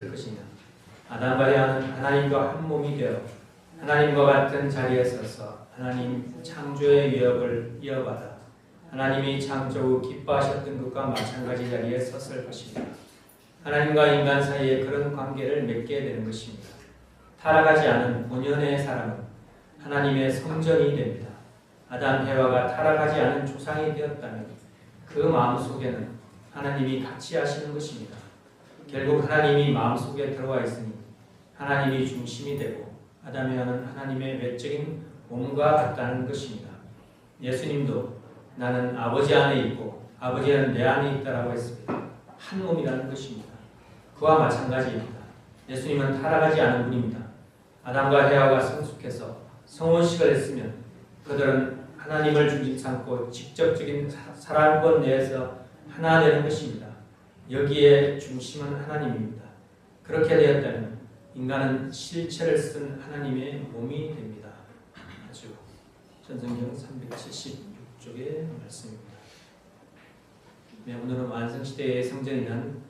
것이냐. 아담과 에바는 하나님과 한 몸이 되어 하나님과 같은 자리에 서서 하나님 창조의 위협을 이어받아 하나님이 창조 후 기뻐하셨던 것과 마찬가지 자리에 섰을 것입니다. 하나님과 인간 사이에 그런 관계를 맺게 되는 것입니다. 타락하지 않은 본연의 사람은 하나님의 성전이 됩니다. 아담 해와가 타락하지 않은 조상이 되었다면 그 마음속에는 하나님이 같이 하시는 것입니다. 결국 하나님이 마음속에 들어와 있으니 하나님이 중심이 되고 아담 해와는 하나님의 외적인 몸과 같다는 것입니다. 예수님도 나는 아버지 안에 있고 아버지는 내 안에 있다라고 했습니다. 한 몸이라는 것입니다. 그와 마찬가지입니다. 예수님은 타락하지 않은 분입니다. 아담과 해와가 성숙해서 성혼식을 했으면 그들은 하나님을 중심 삼고 직접적인 사랑권 내에서 하나 되는 것입니다. 여기에 중심은 하나님입니다. 그렇게 되었다면 인간은 실체를 쓴 하나님의 몸이 됩니다. 아주 전성경 376쪽의 말씀입니다. 네, 오늘은 완성시대의 성전이라는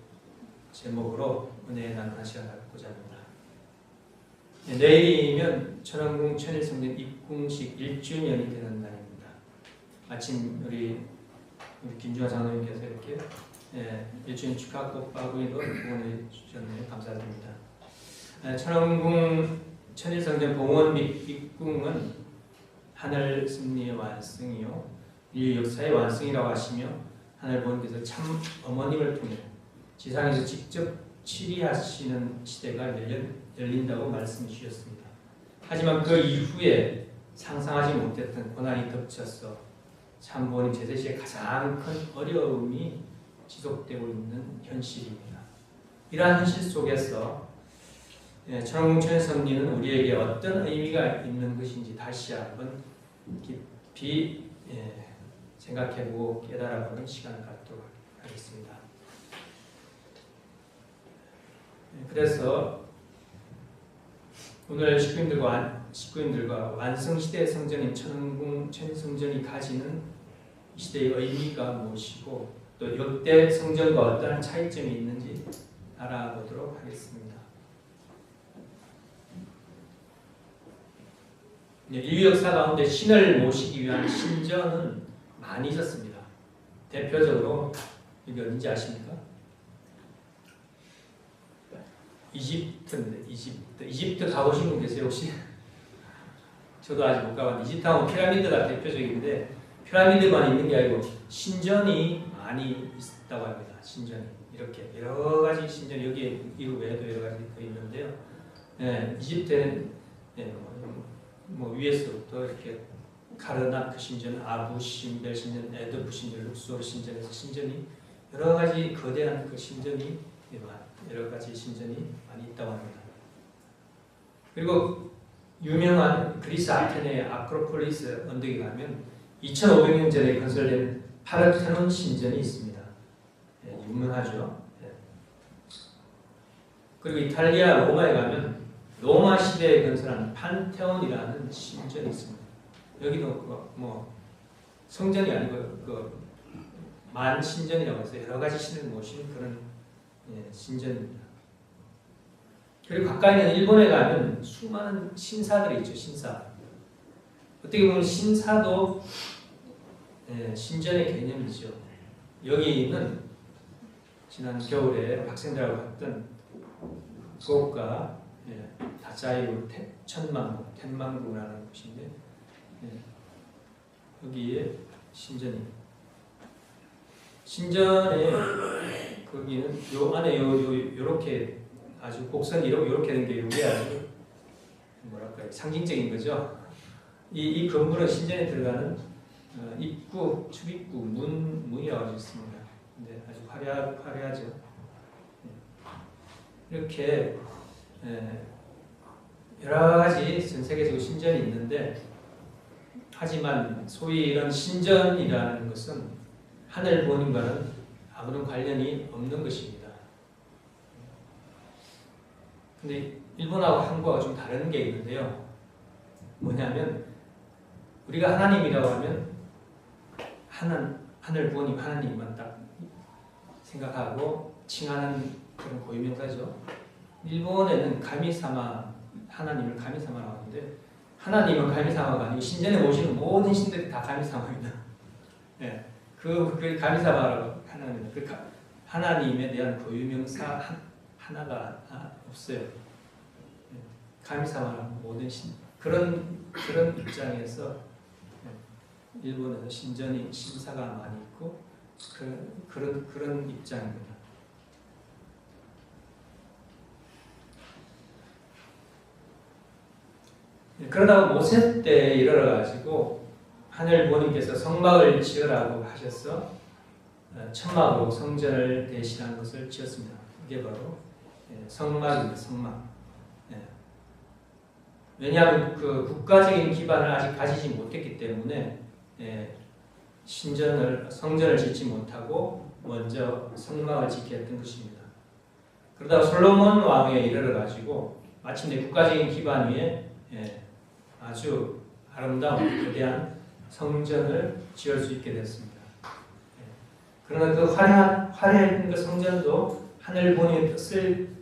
제목으로 은혜의 나누는 시간을 갖고자 합니다. 네, 내일이면 천왕궁 천일성전 입궁식 1주년이 되는 날입니다. 마침 우리 김주환 장로님께서 이렇게 1주년 축하 꽃바구니도 후원해 주셨네요. 감사드립니다. 천왕궁 천일성전 봉원 및 입궁은 하늘 승리의 완성이요 인류 역사의 완성이라고 하시며 하늘 부모님께서 참 어머님을 통해 지상에서 직접 치리하시는 시대가 열린다고 말씀해 주셨습니다. 하지만 그 이후에 상상하지 못했던 고난이 덮쳐서 참 부모님 제자시의 가장 큰 어려움이 지속되고 있는 현실입니다. 이러한 현실 속에서 천왕궁 천일성리는 우리에게 어떤 의미가 있는 것인지 다시 한번 깊이 생각해보고 깨달아보는 시간을 갖도록 하겠습니다. 그래서 오늘 식구인들과 완성시대의 성전인 천왕궁 천일성전이 가지는 이 시대의 의미가 무엇이고 또 역대 성전과 어떠한 차이점이 있는지 알아보도록 하겠습니다. 인류 역사 가운데 신을 모시기 위한 신전은 많이 있었습니다. 대표적으로 이게 어딘지 아십니까? 이집트인데 이집트 가보신 분 계세요 혹시? 저도 아직 못 가봤는데 이집트하면 피라미드가 대표적인데 피라미드만 있는 게 아니고 신전이 많이 있다고 합니다. 신전이 이렇게 여러 가지 신전 여기에 이후 외에도 여러 가지 더 있는데요. 이집트는 뭐 위에서부터 이렇게 카르나크 신전, 아부 신별 신전, 에드푸 신전, 룩소르 신전에서 신전이 여러 가지 거대한 그 신전이 여러 가지 신전이 많이 있다고 합니다. 그리고 유명한 그리스 아테네의 아크로폴리스 언덕에 가면 2500년 전에 건설된 파르테논 신전이 있습니다. 유명하죠. 그리고 이탈리아 로마에 가면 로마 시대에 건설한 판테온이라는 신전이 있습니다. 여기도 뭐 성전이 아니고 만 신전이라고 해서 여러 가지 신을 모신 그런 신전입니다. 그리고 가까이 있는 일본에 가면 수많은 신사들이 있죠. 신사. 어떻게 보면 신사도 신전의 개념이죠. 여기는 지난 겨울에 학생들하고 갔던 후쿠오카 다짜이루 텐만구라는 곳인데 여기에 신전에 거기는 요 안에 요렇게 아주 곡선이 요렇게 된 게 요게 아주 뭐랄까요 상징적인 거죠. 이 건물은 신전에 들어가는 입구 출입구 문이라고 있습니다. 근데 아주 화려하죠. 이렇게 여러 가지 전 세계적으로 신전이 있는데 하지만 소위 이런 신전이라는 것은 하늘 부모님과는 아무런 관련이 없는 것입니다. 근데 일본하고 한국하고 좀 다른 게 있는데요. 뭐냐면 우리가 하나님이라고 하면 하늘 부모님 하나님만 딱 생각하고 칭하는 그런 고유명사죠. 일본에는 가미사마, 하나님을 가미사마라고 하는데 하나님은 가미사마가 아니고 신전에 모시는 모든 신들이 다 가미사마입니다. 예, 그 가미사마라고 하는 하나님에 대한 고유명사 하나가 없어요. 예, 가미사마라는 모든 신 그런 입장에서 일본에서 신전이 신사가 많이 있고 그런 입장입니다. 그러다가 모세 때 이르러가지고 하늘 부모님께서 성막을 지으라고 하셔서 천막으로 성전을 대신한 것을 지었습니다. 이게 바로 성막입니다. 성막. 왜냐하면 그 국가적인 기반을 아직 가지지 못했기 때문에 성전을 짓지 못하고 먼저 성막을 짓게 했던 것입니다. 그러다가 솔로몬 왕에 이르러가지고 마침내 국가적인 기반 위에 아주 아름다운 거대한 성전을 지을 수 있게 됐습니다. 그러나 그 화려한 그 성전도 하늘 본의 뜻을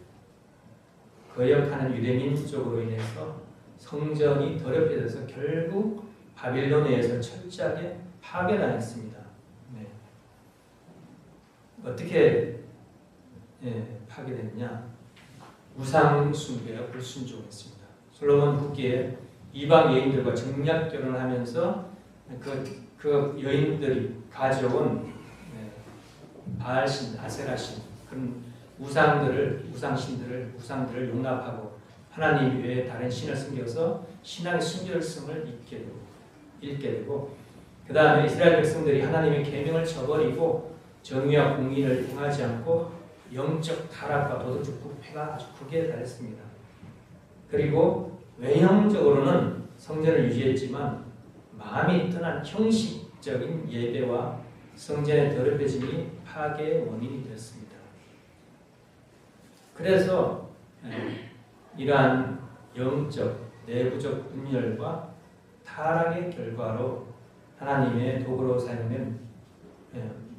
거역하는 유대민족으로 인해서 성전이 더럽혀져서 결국 바빌론에 의해서 철저하게 파괴당했습니다. 네. 어떻게 파괴됐냐? 우상 숭배와 불순종했습니다. 솔로몬 후기에 이방 여인들과 정략 결혼을 하면서 그 여인들이 가져온 바알신, 아세라신 그런 우상들을 용납하고 하나님 외에 다른 신을 섬겨서 신앙의 순결성을 잃게 되고 그 다음에 이스라엘 백성들이 하나님의 계명을 저버리고 정의와 공의를 행하지 않고 영적 타락과 도덕적 부패가 아주 극에 달했습니다. 그리고 외형적으로는 성전을 유지했지만 마음이 떠난 형식적인 예배와 성전의 더럽혀짐이 파괴의 원인이 되었습니다. 그래서 이러한 영적, 내부적 분열과 타락의 결과로 하나님의 도구로 사용된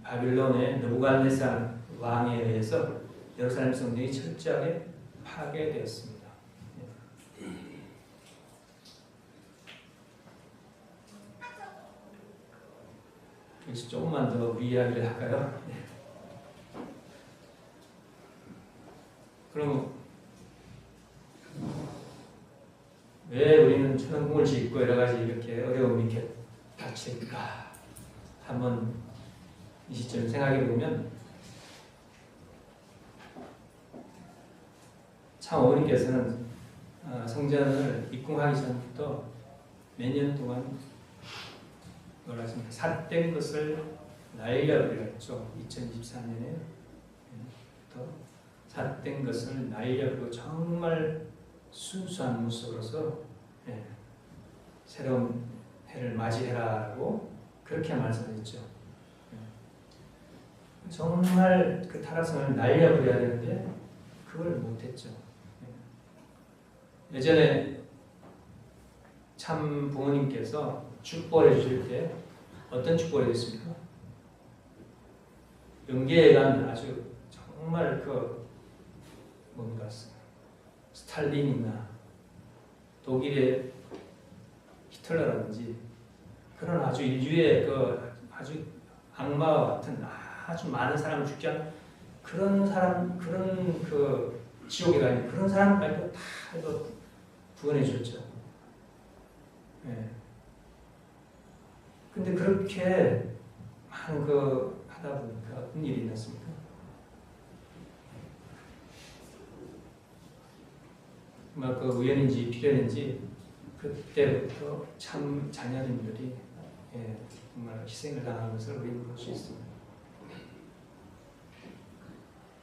바빌론의 느부갓네살 왕에 의해서 예루살렘 성전이 철저하게 파괴되었습니다. 여기서 조금만 더 우리 이야기를 할까요? 그럼 왜 우리는 천왕궁을 짓고 여러 가지 이렇게 어려움이 이렇게 닥칠까? 한번 이 시점 생각해 보면 참 어머니께서는 성전을 입궁하기 전부터 몇 년 동안 삿된 것을 날려버렸죠. 2023년에 삿된 것을 날려버리고 정말 순수한 모습으로서 새로운 해를 맞이해라고 그렇게 말씀했죠. 정말 그 타락성을 날려버려야 되는데 그걸 못했죠. 예전에 참 부모님께서 축복을 해주실 때 어떤 축복을 해주십니까? 영계에 간 아주 정말 스탈린이나 독일의 히틀러라든지 그런 아주 인류의 아주 악마와 같은 아주 많은 사람을 죽게 한 그런 사람, 그런 지옥에 가는 그런 사람까지도 다 구원해 줬죠. 근데 그렇게 많은 하다 보니까 어떤 일이 났습니까? 우연인지 필연인지 그때부터 참 자녀님들이 정말 희생을 당한 것을 우리는 볼 수 있습니다.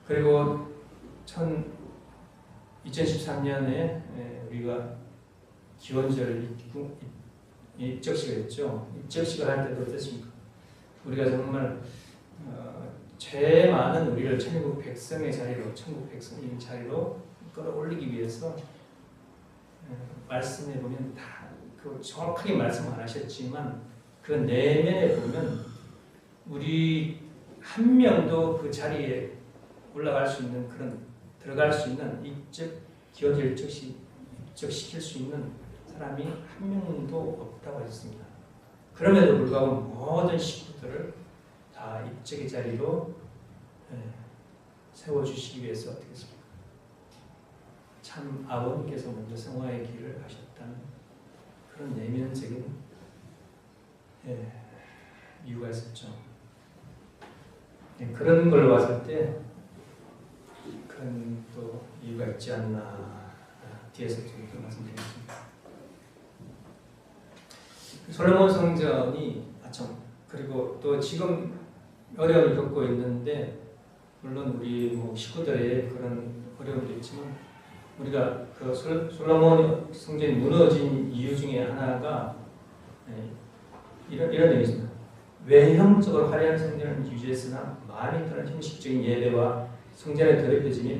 그리고 2013년에 우리가 기원절을 입적식을 했죠. 입적식을 할 때도 어떻습니까? 우리가 정말 제일 많은 우리를 천국 백성의 자리로, 천국 백성의 자리로 끌어올리기 위해서 말씀해 보면 다 정확하게 말씀 안 하셨지만 그 내면에 보면 우리 한 명도 그 자리에 올라갈 수 있는 그런 들어갈 수 있는 기원을 입적시킬 수 있는 사람이 한 명도 없다고 했습니다. 그럼에도 불구하고 모든 식구들을 다 입적의 자리로 세워주시기 위해서 어떻게 했습니까? 참 아버님께서 먼저 성화의 길을 하셨다는 그런 내면적인 이유가 있었죠. 그런 걸 봤을 때 그런 또 이유가 있지 않나 뒤에서 좀 더 말씀드리겠습니다. 솔로몬 성전이 그리고 또 지금 어려움을 겪고 있는데 물론 우리 식구들의 그런 어려움도 있지만 우리가 그 솔로몬 성전이 무너진 이유 중에 하나가 이런 내용이 있습니다. 외형적으로 화려한 성전을 유지했으나 마음이 떠난 형식적인 예배와 성전의 더럽혀짐이